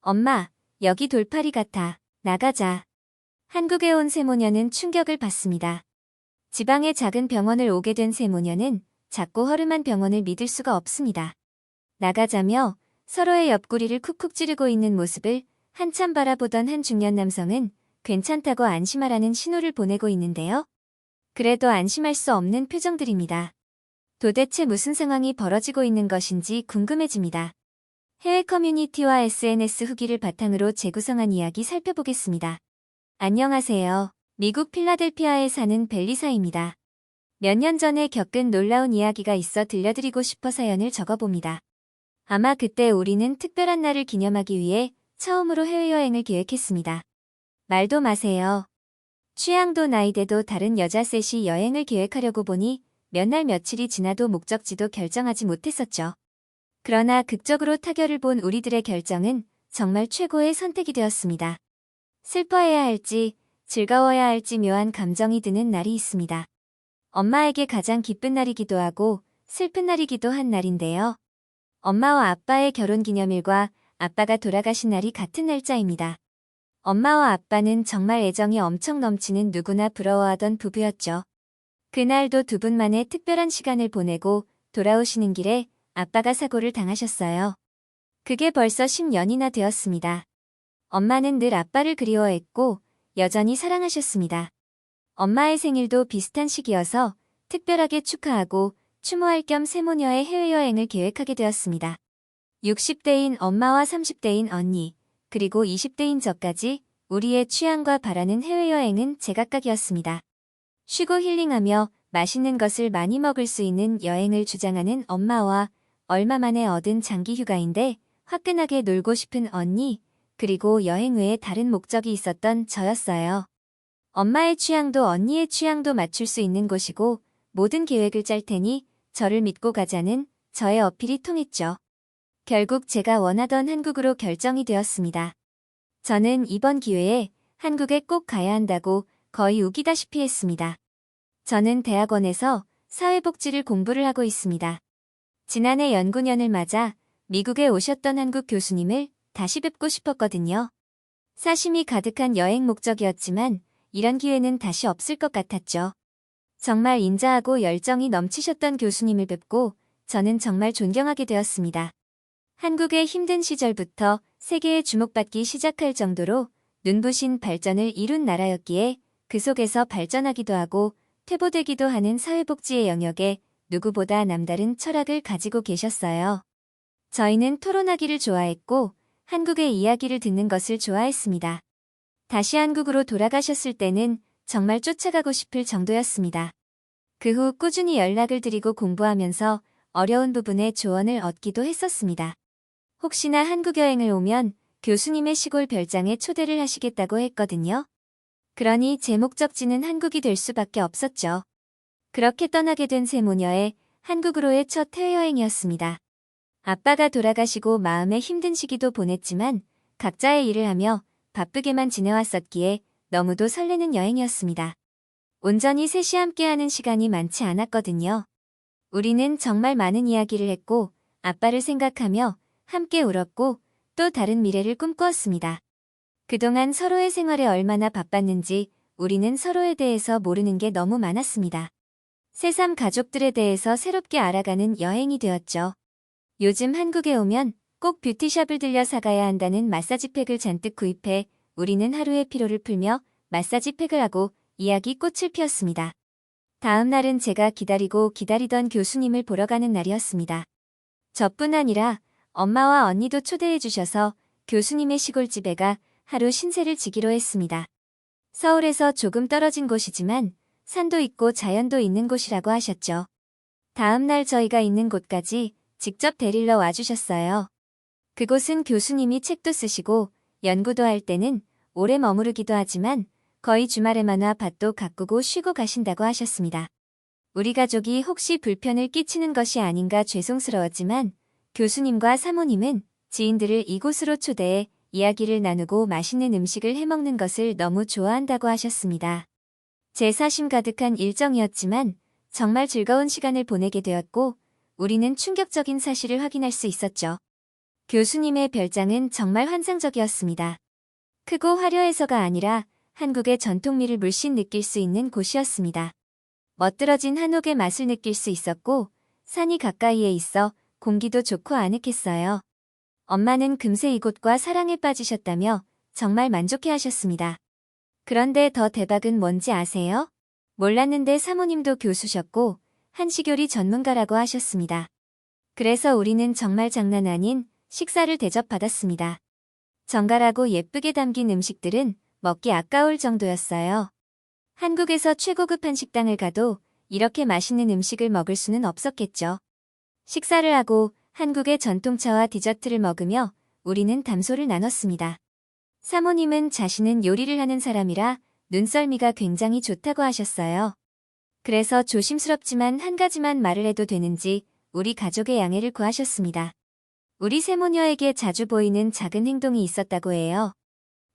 엄마, 여기 돌팔이 같아. 나가자. 한국에 온 세모녀는 충격을 받습니다. 지방의 작은 병원을 오게 된 세모녀는 작고 허름한 병원을 믿을 수가 없습니다. 나가자며 서로의 옆구리를 쿡쿡 찌르고 있는 모습을 한참 바라보던 한 중년 남성은 괜찮다고 안심하라는 신호를 보내고 있는데요. 그래도 안심할 수 없는 표정들입니다. 도대체 무슨 상황이 벌어지고 있는 것인지 궁금해집니다. 해외 커뮤니티와 SNS 후기를 바탕으로 재구성한 이야기 살펴보겠습니다. 안녕하세요. 미국 필라델피아에 사는 벨리사입니다. 몇 년 전에 겪은 놀라운 이야기가 있어 들려드리고 싶어 사연을 적어봅니다. 아마 그때 우리는 특별한 날을 기념하기 위해 처음으로 해외여행을 계획했습니다. 말도 마세요. 취향도 나이대도 다른 여자 셋이 여행을 계획하려고 보니 몇 날 며칠이 지나도 목적지도 결정하지 못했었죠. 그러나 극적으로 타결을 본 우리들의 결정은 정말 최고의 선택이 되었습니다. 슬퍼해야 할지 즐거워야 할지 묘한 감정이 드는 날이 있습니다. 엄마에게 가장 기쁜 날이기도 하고 슬픈 날이기도 한 날인데요. 엄마와 아빠의 결혼기념일과 아빠가 돌아가신 날이 같은 날짜입니다. 엄마와 아빠는 정말 애정이 엄청 넘치는 누구나 부러워하던 부부였죠. 그날도 두 분만의 특별한 시간을 보내고 돌아오시는 길에 아빠가 사고를 당하셨어요. 그게 벌써 10년이나 되었습니다. 엄마는 늘 아빠를 그리워했고 여전히 사랑하셨습니다. 엄마의 생일도 비슷한 시기여서 특별하게 축하하고 추모할 겸 세모녀의 해외여행을 계획하게 되었습니다. 60대인 엄마와 30대인 언니, 그리고 20대인 저까지 우리의 취향과 바라는 해외여행은 제각각이었습니다. 쉬고 힐링하며 맛있는 것을 많이 먹을 수 있는 여행을 주장하는 엄마와 얼마 만에 얻은 장기 휴가인데 화끈하게 놀고 싶은 언니, 그리고 여행 외에 다른 목적이 있었던 저였어요. 엄마의 취향도 언니의 취향도 맞출 수 있는 곳이고 모든 계획을 짤 테니 저를 믿고 가자는 저의 어필이 통했죠. 결국 제가 원하던 한국으로 결정이 되었습니다. 저는 이번 기회에 한국에 꼭 가야 한다고 거의 우기다시피 했습니다. 저는 대학원에서 사회복지를 공부를 하고 있습니다. 지난해 연구년을 맞아 미국에 오셨던 한국 교수님을 다시 뵙고 싶었거든요. 사심이 가득한 여행 목적이었지만 이런 기회는 다시 없을 것 같았죠. 정말 인자하고 열정이 넘치셨던 교수님을 뵙고 저는 정말 존경하게 되었습니다. 한국의 힘든 시절부터 세계에 주목받기 시작할 정도로 눈부신 발전을 이룬 나라였기에 그 속에서 발전하기도 하고 퇴보되기도 하는 사회복지의 영역에 누구보다 남다른 철학을 가지고 계셨어요. 저희는 토론하기를 좋아했고 한국의 이야기를 듣는 것을 좋아했습니다. 다시 한국으로 돌아가셨을 때는 정말 쫓아가고 싶을 정도였습니다. 그 후 꾸준히 연락을 드리고 공부하면서 어려운 부분에 조언을 얻기도 했었습니다. 혹시나 한국 여행을 오면 교수님의 시골 별장에 초대를 하시겠다고 했거든요. 그러니 제 목적지는 한국이 될 수밖에 없었죠. 그렇게 떠나게 된 세모녀의 한국으로의 첫 해외여행이었습니다. 아빠가 돌아가시고 마음에 힘든 시기도 보냈지만 각자의 일을 하며 바쁘게만 지내왔었기에 너무도 설레는 여행이었습니다. 온전히 셋이 함께하는 시간이 많지 않았거든요. 우리는 정말 많은 이야기를 했고 아빠를 생각하며 함께 울었고 또 다른 미래를 꿈꾸었습니다. 그동안 서로의 생활에 얼마나 바빴는지 우리는 서로에 대해서 모르는 게 너무 많았습니다. 새삼 가족들에 대해서 새롭게 알아가는 여행이 되었죠. 요즘 한국에 오면 꼭 뷰티샵을 들려 사가야 한다는 마사지팩을 잔뜩 구입해 우리는 하루의 피로를 풀며 마사지팩을 하고 이야기 꽃을 피웠습니다. 다음 날은 제가 기다리고 기다리던 교수님을 보러 가는 날이었습니다. 저뿐 아니라 엄마와 언니도 초대해 주셔서 교수님의 시골집에 가 하루 신세를 지기로 했습니다. 서울에서 조금 떨어진 곳이지만 산도 있고 자연도 있는 곳이라고 하셨죠. 다음 날 저희가 있는 곳까지 직접 데리러 와주셨어요. 그곳은 교수님이 책도 쓰시고 연구도 할 때는 오래 머무르기도 하지만 거의 주말에만 와 밭도 가꾸고 쉬고 가신다고 하셨습니다. 우리 가족이 혹시 불편을 끼치는 것이 아닌가 죄송스러웠지만 교수님과 사모님은 지인들을 이곳으로 초대해 이야기를 나누고 맛있는 음식을 해먹는 것을 너무 좋아한다고 하셨습니다. 제 사심 가득한 일정이었지만 정말 즐거운 시간을 보내게 되었고 우리는 충격적인 사실을 확인할 수 있었죠. 교수님의 별장은 정말 환상적이었습니다. 크고 화려해서가 아니라 한국의 전통미를 물씬 느낄 수 있는 곳이었습니다. 멋들어진 한옥의 맛을 느낄 수 있었고 산이 가까이에 있어 공기도 좋고 아늑했어요. 엄마는 금세 이곳과 사랑에 빠지셨다며 정말 만족해하셨습니다. 그런데 더 대박은 뭔지 아세요? 몰랐는데 사모님도 교수셨고 한식요리 전문가라고 하셨습니다. 그래서 우리는 정말 장난 아닌 식사를 대접받았습니다. 정갈하고 예쁘게 담긴 음식들은 먹기 아까울 정도였어요. 한국에서 최고급 한식당을 가도 이렇게 맛있는 음식을 먹을 수는 없었겠죠. 식사를 하고 한국의 전통차와 디저트를 먹으며 우리는 담소를 나눴습니다. 사모님은 자신은 요리를 하는 사람이라 눈썰미가 굉장히 좋다고 하셨어요. 그래서 조심스럽지만 한 가지만 말을 해도 되는지 우리 가족의 양해를 구하셨습니다. 우리 세모녀에게 자주 보이는 작은 행동이 있었다고 해요.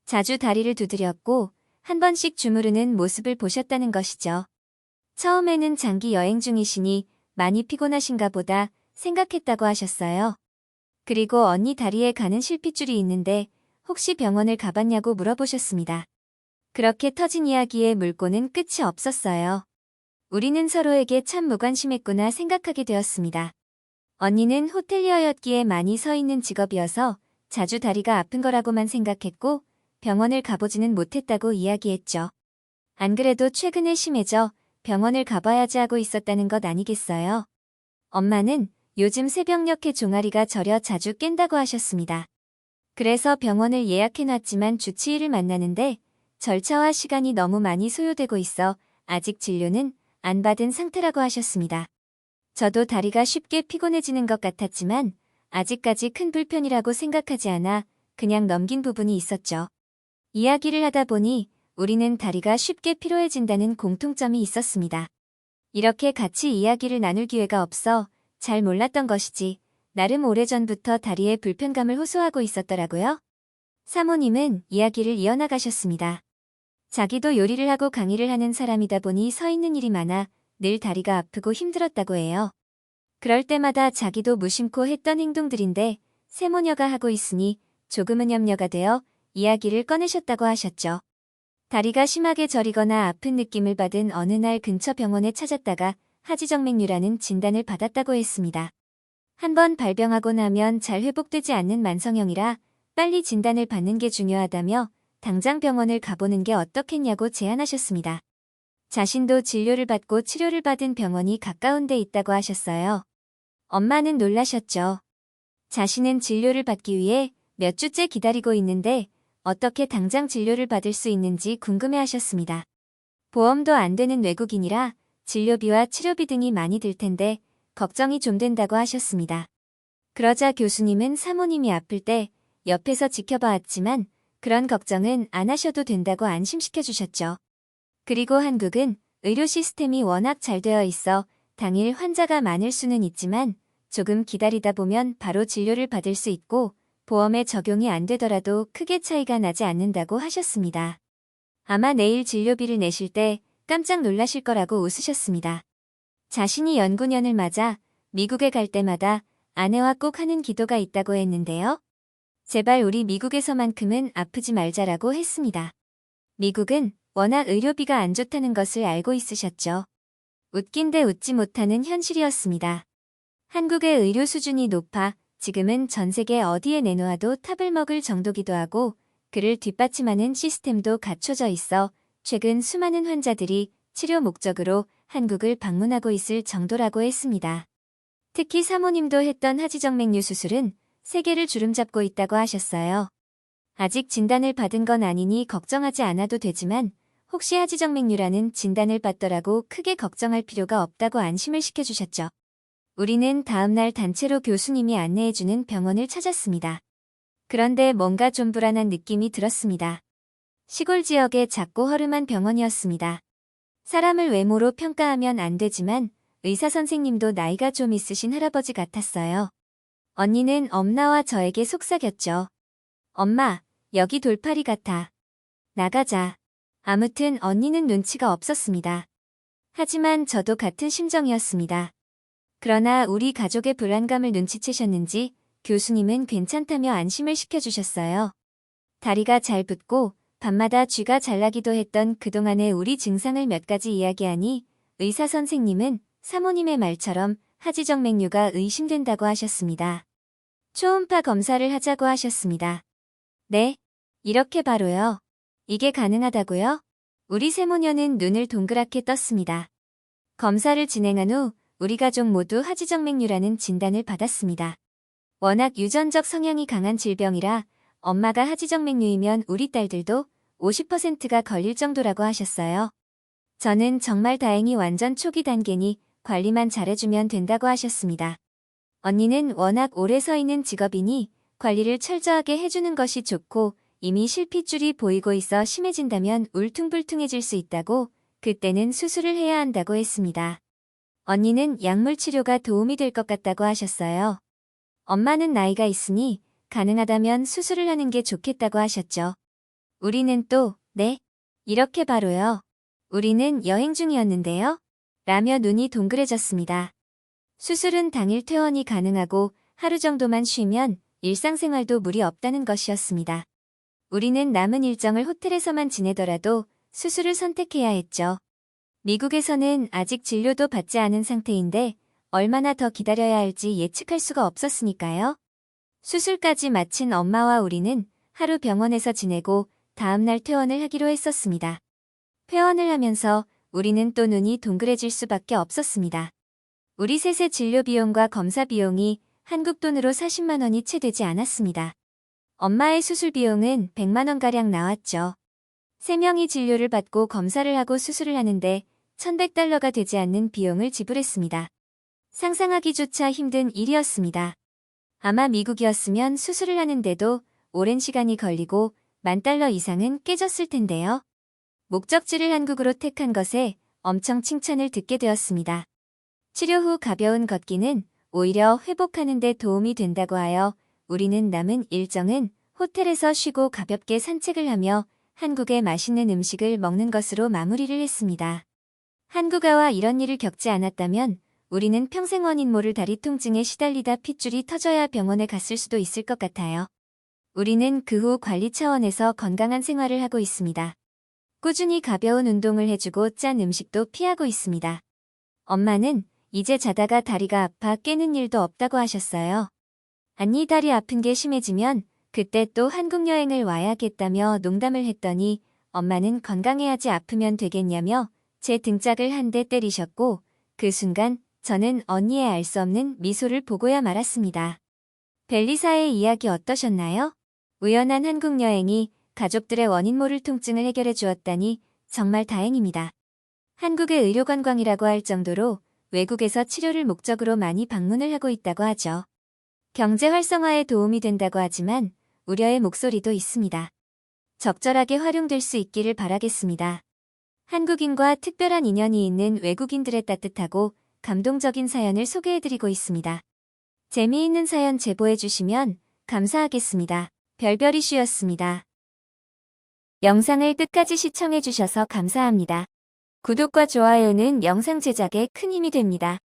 자주 다리를 두드렸고 한 번씩 주무르는 모습을 보셨다는 것이죠. 처음에는 장기 여행 중이시니 많이 피곤하신가 보다 생각했다고 하셨어요. 그리고 언니 다리에 가는 실핏줄이 있는데 혹시 병원을 가봤냐고 물어보셨습니다. 그렇게 터진 이야기에 물고는 끝이 없었어요. 우리는 서로에게 참 무관심했구나 생각하게 되었습니다. 언니는 호텔리어였기에 많이 서 있는 직업이어서 자주 다리가 아픈 거라고만 생각했고 병원을 가보지는 못했다고 이야기했죠. 안 그래도 최근에 심해져 병원을 가봐야지 하고 있었다는 것 아니겠어요? 엄마는 요즘 새벽녘에 종아리가 저려 자주 깬다고 하셨습니다. 그래서 병원을 예약해놨지만 주 7일을 만나는데 절차와 시간이 너무 많이 소요되고 있어 아직 진료는 안 받은 상태라고 하셨습니다. 저도 다리가 쉽게 피곤해지는 것 같았지만 아직까지 큰 불편이라고 생각하지 않아 그냥 넘긴 부분이 있었죠. 이야기를 하다 보니 우리는 다리가 쉽게 피로해진다는 공통점이 있었습니다. 이렇게 같이 이야기를 나눌 기회가 없어 잘 몰랐던 것이지 나름 오래전부터 다리에 불편감을 호소하고 있었더라고요. 사모님은 이야기를 이어나가셨습니다. 자기도 요리를 하고 강의를 하는 사람이다 보니 서 있는 일이 많아 늘 다리가 아프고 힘들었다고 해요. 그럴 때마다 자기도 무심코 했던 행동들인데 세모녀가 하고 있으니 조금은 염려가 되어 이야기를 꺼내셨다고 하셨죠. 다리가 심하게 저리거나 아픈 느낌을 받은 어느 날 근처 병원에 찾았다가 하지정맥류라는 진단을 받았다고 했습니다. 한번 발병하고 나면 잘 회복되지 않는 만성형이라 빨리 진단을 받는 게 중요하다며 당장 병원을 가보는 게 어떻겠냐고 제안하셨습니다. 자신도 진료를 받고 치료를 받은 병원이 가까운 데 있다고 하셨어요. 엄마는 놀라셨죠. 자신은 진료를 받기 위해 몇 주째 기다리고 있는데 어떻게 당장 진료를 받을 수 있는지 궁금해하셨습니다. 보험도 안 되는 외국인이라 진료비와 치료비 등이 많이 들 텐데 걱정이 좀 된다고 하셨습니다. 그러자 교수님은 사모님이 아플 때 옆에서 지켜봐왔지만 그런 걱정은 안 하셔도 된다고 안심시켜 주셨죠. 그리고 한국은 의료 시스템이 워낙 잘 되어 있어 당일 환자가 많을 수는 있지만 조금 기다리다 보면 바로 진료를 받을 수 있고 보험에 적용이 안 되더라도 크게 차이가 나지 않는다고 하셨습니다. 아마 내일 진료비를 내실 때 깜짝 놀라실 거라고 웃으셨습니다. 자신이 연구년을 맞아 미국에 갈 때마다 아내와 꼭 하는 기도가 있다고 했는데요. 제발 우리 미국에서만큼은 아프지 말자라고 했습니다. 미국은 워낙 의료비가 안 좋다는 것을 알고 있으셨죠. 웃긴데 웃지 못하는 현실이었습니다. 한국의 의료 수준이 높아 지금은 전 세계 어디에 내놓아도 탑을 먹을 정도기도 하고 그를 뒷받침하는 시스템도 갖춰져 있어 최근 수많은 환자들이 치료 목적으로 한국을 방문하고 있을 정도라고 했습니다. 특히 사모님도 했던 하지정맥류 수술은 세계를 주름잡고 있다고 하셨어요. 아직 진단을 받은 건 아니니 걱정하지 않아도 되지만 혹시 하지정맥류라는 진단을 받더라고 크게 걱정할 필요가 없다고 안심을 시켜주셨죠. 우리는 다음날 단체로 교수님이 안내해주는 병원을 찾았습니다. 그런데 뭔가 좀 불안한 느낌이 들었습니다. 시골 지역의 작고 허름한 병원이었습니다. 사람을 외모로 평가하면 안 되지만 의사 선생님도 나이가 좀 있으신 할아버지 같았어요. 언니는 엄마와 저에게 속삭였죠. 엄마, 여기 돌팔이 같아. 나가자. 아무튼 언니는 눈치가 없었습니다. 하지만 저도 같은 심정이었습니다. 그러나 우리 가족의 불안감을 눈치채셨는지 교수님은 괜찮다며 안심을 시켜주셨어요. 다리가 잘 붓고 밤마다 쥐가 잘 나기도 했던 그동안의 우리 증상을 몇 가지 이야기하니 의사 선생님은 사모님의 말처럼 하지정맥류가 의심된다고 하셨습니다. 초음파 검사를 하자고 하셨습니다. 네, 이렇게 바로요. 이게 가능하다고요? 우리 세모녀는 눈을 동그랗게 떴습니다. 검사를 진행한 후 우리 가족 모두 하지정맥류라는 진단을 받았습니다. 워낙 유전적 성향이 강한 질병이라 엄마가 하지정맥류이면 우리 딸들도 50%가 걸릴 정도라고 하셨어요. 저는 정말 다행히 완전 초기 단계니 관리만 잘해주면 된다고 하셨습니다. 언니는 워낙 오래 서 있는 직업이니 관리를 철저하게 해주는 것이 좋고 이미 실핏줄이 보이고 있어 심해진다면 울퉁불퉁해질 수 있다고 그때는 수술을 해야 한다고 했습니다. 언니는 약물 치료가 도움이 될 것 같다고 하셨어요. 엄마는 나이가 있으니 가능하다면 수술을 하는 게 좋겠다고 하셨죠. 우리는 또, 네? 이렇게 바로요. 우리는 여행 중이었는데요. 라며 눈이 동그래졌습니다. 수술은 당일 퇴원이 가능하고 하루 정도만 쉬면 일상생활도 무리 없다는 것이었습니다. 우리는 남은 일정을 호텔에서만 지내더라도 수술을 선택해야 했죠. 미국에서는 아직 진료도 받지 않은 상태인데 얼마나 더 기다려야 할지 예측할 수가 없었으니까요. 수술까지 마친 엄마와 우리는 하루 병원에서 지내고 다음날 퇴원을 하기로 했었습니다. 퇴원을 하면서 우리는 또 눈이 동그래질 수밖에 없었습니다. 우리 셋의 진료 비용과 검사 비용이 한국 돈으로 40만 원이 채 되지 않았습니다. 엄마의 수술 비용은 100만 원가량 나왔죠. 3명이 진료를 받고 검사를 하고 수술을 하는데 1100달러가 되지 않는 비용을 지불했습니다. 상상하기조차 힘든 일이었습니다. 아마 미국이었으면 수술을 하는데도 오랜 시간이 걸리고 10,000달러 이상은 깨졌을 텐데요. 목적지를 한국으로 택한 것에 엄청 칭찬을 듣게 되었습니다. 치료 후 가벼운 걷기는 오히려 회복하는 데 도움이 된다고 하여 우리는 남은 일정은 호텔에서 쉬고 가볍게 산책을 하며 한국의 맛있는 음식을 먹는 것으로 마무리를 했습니다. 한국아와 이런 일을 겪지 않았다면 우리는 평생 원인 모를 다리 통증에 시달리다 핏줄이 터져야 병원에 갔을 수도 있을 것 같아요. 우리는 그 후 관리 차원에서 건강한 생활을 하고 있습니다. 꾸준히 가벼운 운동을 해주고 짠 음식도 피하고 있습니다. 엄마는 이제 자다가 다리가 아파 깨는 일도 없다고 하셨어요. 아니 다리 아픈 게 심해지면 그때 또 한국 여행을 와야겠다며 농담을 했더니 엄마는 건강해야지 아프면 되겠냐며 제 등짝을 한 대 때리셨고 그 순간 저는 언니의 알 수 없는 미소를 보고야 말았습니다. 벨리사의 이야기 어떠셨나요? 우연한 한국 여행이 가족들의 원인 모를 통증을 해결해 주었다니 정말 다행입니다. 한국의 의료 관광이라고 할 정도로 외국에서 치료를 목적으로 많이 방문을 하고 있다고 하죠. 경제 활성화에 도움이 된다고 하지만 우려의 목소리도 있습니다. 적절하게 활용될 수 있기를 바라겠습니다. 한국인과 특별한 인연이 있는 외국인들의 따뜻하고 감동적인 사연을 소개해드리고 있습니다. 재미있는 사연 제보해주시면 감사하겠습니다. 별별 이슈였습니다. 영상을 끝까지 시청해주셔서 감사합니다. 구독과 좋아요는 영상 제작에 큰 힘이 됩니다.